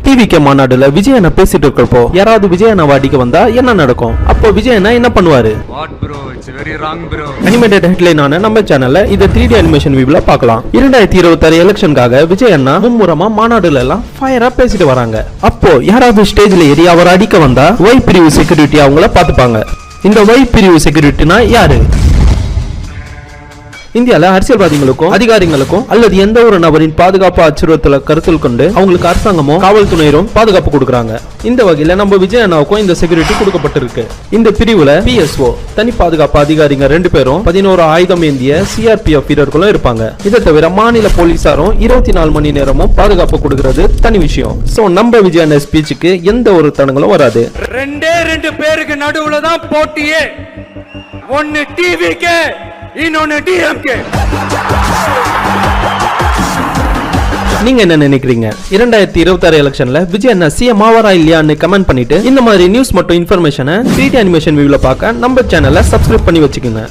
TVK மாநாடுல Vijay அண்ணா பேசிட்டு இருக்கப்போ யாராவது விஜய் அண்ணாவை அடிக்க வந்தா என்ன நடக்கும்? அப்போ விஜய் அண்ணா என்ன பண்ணுவாரு? அனிமேட்டட் ஹெட்லைனான நம்ம சேனல்ல இத 3D அனிமேஷன் வியூல பார்க்கலாம். 2026 எலெக்ஷனுக்காக விஜய் அண்ணா மும்முரமா மாநாடுல எல்லாம் ஃபயரா பேசிட்டு வராங்க. அப்போ யாராவது ஸ்டேஜ்ல ஏறி அவர் அடிக்க வந்தா ஒய் பிரிவு செக்யூரிட்டி அவங்கள பாத்துப்பாங்க. இந்த ஒய் பிரிவு செக்யூரிட்டினா யாரு? இந்தியால அரசியல்வாதிகளுக்கும் அதிகாரிகளுக்கும் அல்லது எந்த ஒரு நபரின் பாதுகாப்பு அச்சுறுத்தலை கருத்தில் கொண்டு அவங்களுக்கு அரசாங்கமும் காவல்துறையினரும் பாதுகாப்பு கொடுக்கறாங்க. இந்த வகையில நம்ம விஜய் அண்ணாவுக்கும் இந்த செக்யூரிட்டி கொடுக்கப்பட்டிருக்கு. இந்த பிரிவுல PSO தனி பாதுகாப்பு அதிகாரிங்க 2 பேரும் 11 ஆயுதம் ஏந்திய CRPF வீரர்களும் இருப்பாங்க. இதை தவிர மாநில போலீசாரும் 24 மணி நேரமும் பாதுகாப்பு கொடுக்கிறது தனி விஷயம். சோ நம்ம விஜய் அண்ணா ஸ்பீச்சுக்கு எந்த ஒரு தடங்களும் வராது. 2 பேருக்கு நடுவுல தான் போட்டியே. ஒன்னு டிவிகே, இன்னொன்னு டிஎம்கே. நீங்க என்ன நினைக்கிறீங்க? 2026 எலெக்ஷன்ல விஜய் அண்ணா சிஎம் ஆவாரா இல்லையான்னு கமெண்ட் பண்ணிட்டு இந்த மாதிரி நியூஸ் மற்றும் இன்ஃபர்மேஷனை 3D அனிமேஷன் வியூல பார்க்க நம்ம சேனலை சப்ஸ்கிரைப் பண்ணி வச்சுக்கோங்க.